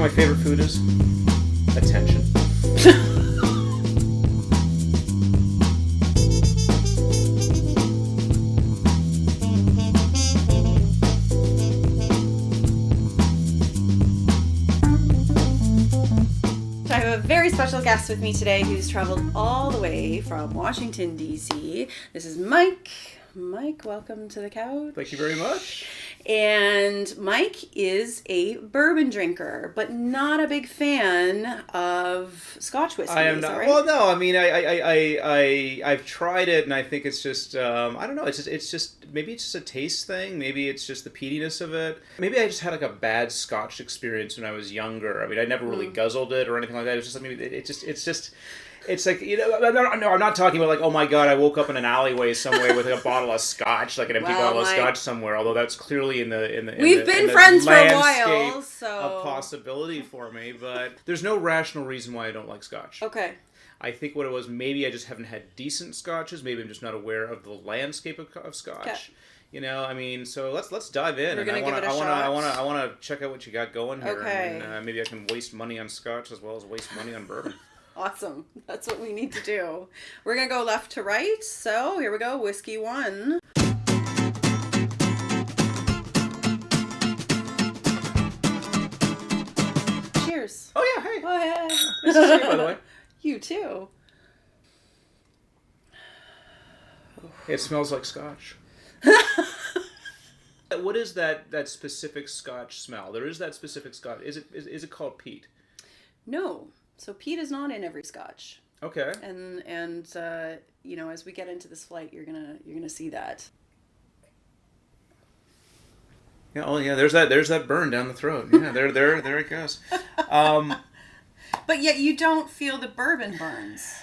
my favorite food is? Attention. I have a very special guest with me today who's traveled all the way from Washington, D.C. This is Mike. Mike, welcome to the couch. Thank you very much. And Mike is a bourbon drinker, but not a big fan of Scotch whiskey. I am not. Right? Well, no. I mean, I've tried it, and I think it's just I don't know. It's just maybe it's just a taste thing. Maybe it's just the peatiness of it. Maybe I just had like a bad Scotch experience when I was younger. I mean, I never really guzzled it or anything like that. It's just maybe it's just. It's like, you know, no, I'm not talking about like, oh my god, I woke up in an alleyway somewhere with like a bottle of scotch, like an empty bottle of scotch somewhere. Although that's clearly in the we've been friends for a while, so a possibility for me. But there's no rational reason why I don't like scotch. Okay. I think what it was, maybe I just haven't had decent scotches. Maybe I'm just not aware of the landscape of scotch. Okay. You know, I mean, so let's dive in. We're gonna give it a shot. I want to check out what you got going here. Okay. And maybe I can waste money on scotch as well as waste money on bourbon. Awesome. That's what we need to do. We're going to go left to right. So here we go. Whiskey 1. Cheers. Oh, yeah. Hey. Oh, yeah. Nice to see you, by the way. You too. It smells like scotch. What is that specific scotch smell? There is that specific scotch. Is it called peat? No. So peat is not in every scotch. Okay. And you know, as we get into this flight, you're gonna see that. Yeah. Oh, yeah. There's that burn down the throat. Yeah. There it goes. But yet you don't feel the bourbon burns.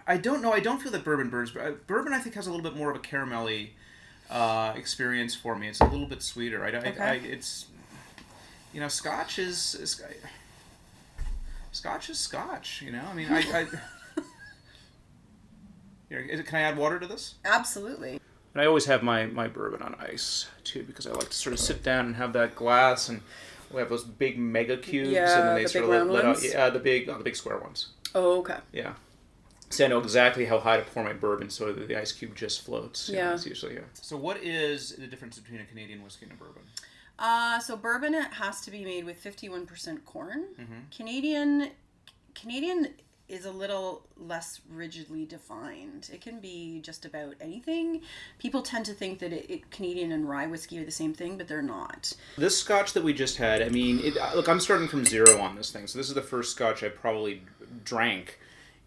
I don't know. I don't feel that bourbon burns. Bourbon, I think, has a little bit more of a caramelly experience for me. It's a little bit sweeter. It's, you know, Scotch is Scotch, you know? I mean, Here, can I add water to this? Absolutely. And I always have my bourbon on ice, too, because I like to sort of sit down and have that glass, and we have those big mega cubes, and then they sort of let out... Yeah, the big square ones. Oh, okay. Yeah. So I know exactly how high to pour my bourbon so that the ice cube just floats. Yeah. It's usually, yeah. So what is the difference between a Canadian whiskey and a bourbon? So bourbon, it has to be made with 51% corn. Mm-hmm. Canadian is a little less rigidly defined. It can be just about anything. People tend to think that Canadian and rye whiskey are the same thing, but they're not. This scotch that we just had, I mean, look, I'm starting from zero on this thing. So this is the first scotch I probably drank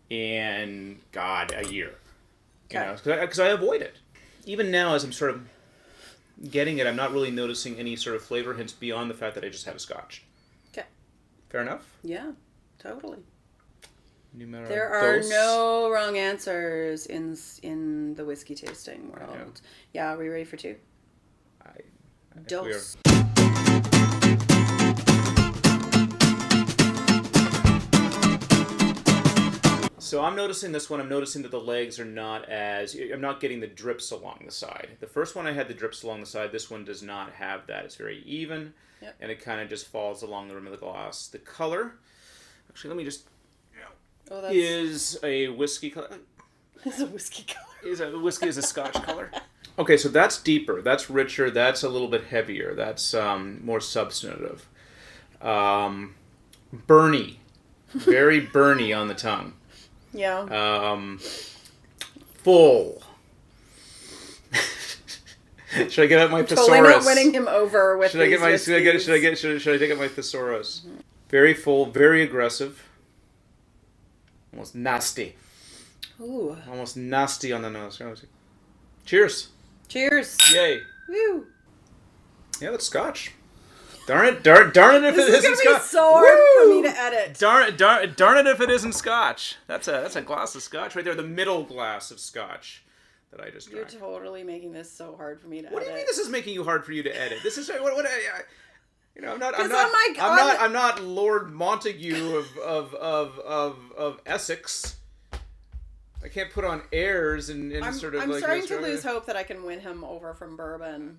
in, God, a year. Okay. You know, because I avoid it. Even now, as I'm sort of getting it, I'm not really noticing any sort of flavor hints beyond the fact that I just had a scotch. Okay. Fair enough? Yeah, totally. Numero there are dos. no wrong answers in the whiskey tasting world. Yeah, are we ready for 2? Dos. So I'm noticing this one. I'm noticing that the legs are not as... I'm not getting the drips along the side. The first one I had the drips along the side. This one does not have that. It's very even. Yep. And it kind of just falls along the rim of the glass. The color... Actually, let me just... is a whiskey color. It's a whiskey color. Whiskey is a Scotch color. Okay, so that's deeper. That's richer. That's a little bit heavier. That's more substantive. Burny. Very burny on the tongue. Yeah. Full. Should I get out my thesaurus? Totally not winning him over with Should I take out my thesaurus? Very full, very aggressive. Almost nasty. Ooh. Almost nasty on the nose. Cheers. Cheers. Yay. Woo. Yeah, that's Scotch. Darn it if it isn't Scotch. This is going to be so hard for me to edit. Darn it if it isn't Scotch. That's a glass of Scotch right there, the middle glass of Scotch that I just drank. You're totally making this so hard for me to edit. What do you mean this is making you hard for you to edit? This is you know, I'm not Lord Montague of Essex. I can't put on airs and I'm sort of I'm like... starting to lose hope that I can win him over from bourbon.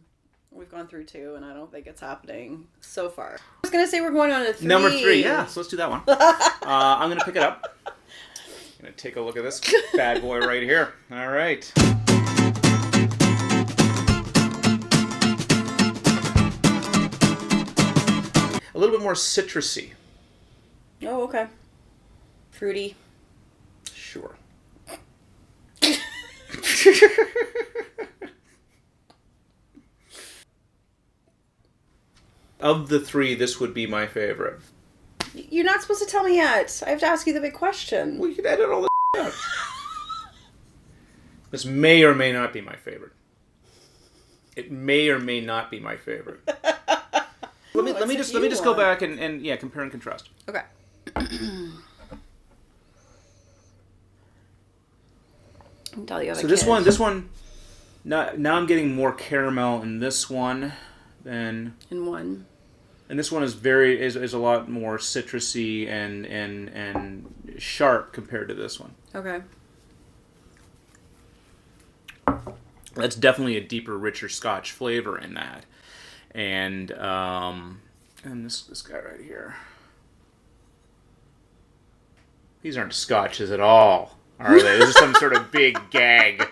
We've gone through 2, and I don't think it's happening so far. I was going to say we're going on to 3. Number 3, yeah. So let's do that one. I'm going to pick it up. I'm going to take a look at this bad boy right here. All right. A little bit more citrusy. Oh, okay. Fruity. Sure. Of the 3, this would be my favorite. You're not supposed to tell me yet. I have to ask you the big question. Well, you can edit all this out. This may or may not be my favorite. It may or may not be my favorite. Let me just go back and yeah, compare and contrast. Okay. Tell you So this one, now I'm getting more caramel in this one than in one. And this one is a lot more citrusy and sharp compared to this one. Okay. That's definitely a deeper, richer Scotch flavor in that. And this guy right here. These aren't Scotches at all, are they? This is some sort of big gag.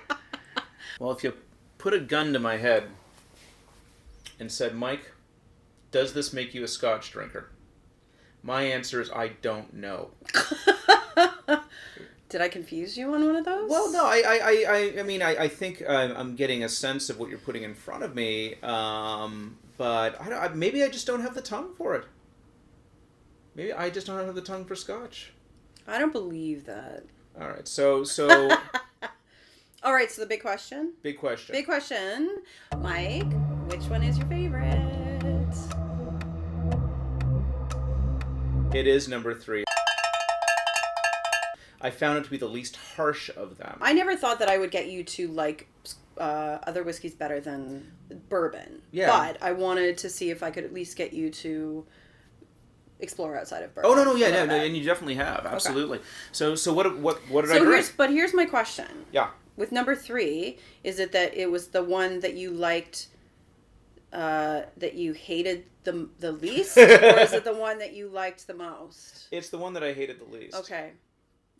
Well, if you put a gun to my head and said, Mike, does this make you a Scotch drinker? My answer is I don't know. Did I confuse you on one of those? Well, no, I think I'm getting a sense of what you're putting in front of me, but maybe I just don't have the tongue for it. Maybe I just don't have the tongue for Scotch. I don't believe that. All right, so. All right, so the big question. Big question. Big question, Mike. Which one is your favorite? It is number 3. I found it to be the least harsh of them. I never thought that I would get you to like other whiskeys better than bourbon. Yeah. But I wanted to see if I could at least get you to explore outside of bourbon. Oh no, and you definitely have, absolutely. Okay. So what did I drink? But here's my question. Yeah. With number 3, is it that it was the one that you liked, that you hated the least, or is it the one that you liked the most? It's the one that I hated the least. Okay.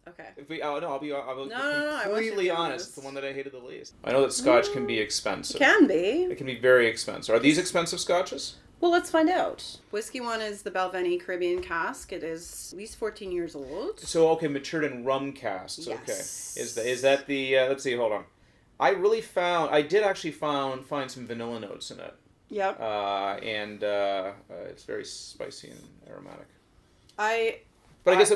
I'll be No, completely honest. It's the one that I hated the least. I know that Scotch can be expensive. It can be. It can be very expensive. Are these expensive Scotches? Well, let's find out. Whiskey one is the Balvenie Caribbean Cask. It is at least 14 years old. So, okay, matured in rum casks. Yes. Okay. Is that the, let's see, hold on. I did actually find some vanilla notes in it. Yep. And it's very spicy and aromatic. But I guess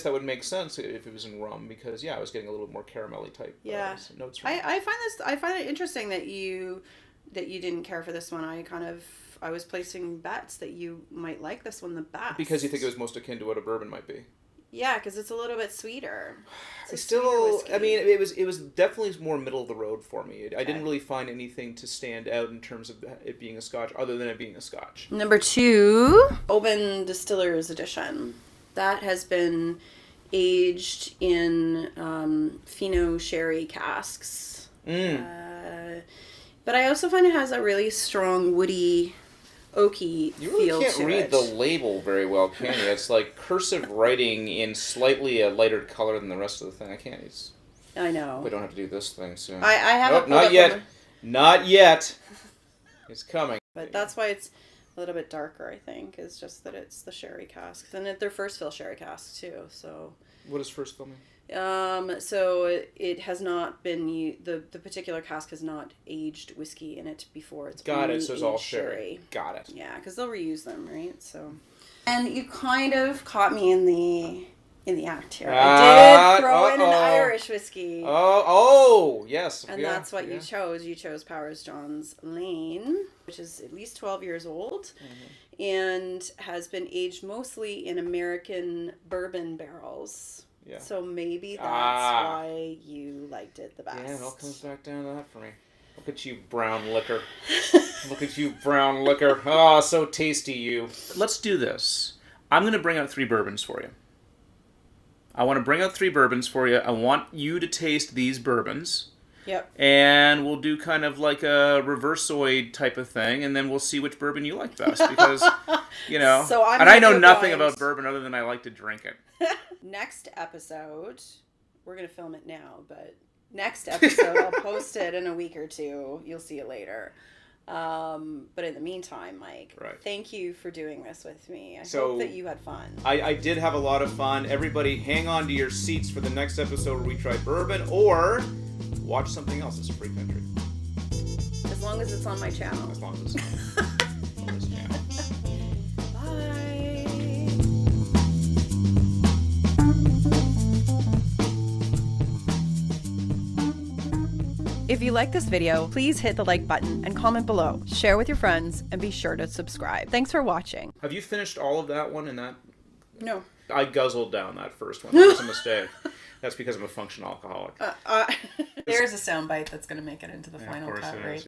that would make sense if it was in rum, because I was getting a little more caramelly type notes from it. I find it interesting that you didn't care for this one. I was placing bets that you might like this one the best. Because you think it was most akin to what a bourbon might be. Yeah, because it's a little bit sweeter. It was definitely more middle of the road for me. I didn't really find anything to stand out in terms of it being a Scotch, other than it being a Scotch. Number 2, Oban Distiller's edition. That has been aged in Fino sherry casks. But I also find it has a really strong woody, oaky feel to it. You really can't read the label very well, can you? It's like cursive writing in slightly a lighter color than the rest of the thing. I can't. I know. We don't have to do this thing soon. I have not yet. Not yet. It's coming. But that's why it's a little bit darker, I think. It's just that it's the sherry casks. And they're first fill sherry casks, too. So. What does first fill mean? So it has not been the particular cask has not aged whiskey in it before. It's got it. So it's all sherry. Got it. Yeah, because they'll reuse them, right? So, and you kind of caught me in the act here. I did throw in an Irish whiskey. Oh, yes. And that's what you chose. You chose Powers John's Lane, which is at least 12 years old, and has been aged mostly in American bourbon barrels. Yeah. So maybe that's why you liked it the best. Yeah, it all comes back down to that for me. Look at you, brown liquor. Look at you, brown liquor. Oh, so tasty, you. Let's do this. I'm going to bring out 3 bourbons for you. I want to bring out 3 bourbons for you. I want you to taste these bourbons. Yep. And we'll do kind of like a reversoid type of thing, and then we'll see which bourbon you like best. Because, you know, So I'm and I know your nothing guide. about bourbon other than I like to drink it. Next episode, we're going to film it now, but next episode, I'll post it in a week or two. You'll see it later. But in the meantime, Mike, thank you for doing this with me. I hope that you had fun. I did have a lot of fun. Everybody, hang on to your seats for the next episode where we try bourbon, or watch something else. It's a free country. As long as it's on my channel. As long as it's on this channel. Bye. If you like this video, please hit the like button and comment below. Share with your friends and be sure to subscribe. Thanks for watching. Have you finished all of that one in that? No. I guzzled down that first one. That was a mistake. That's because I'm a functional alcoholic. There's a soundbite that's going to make it into the final cut, right?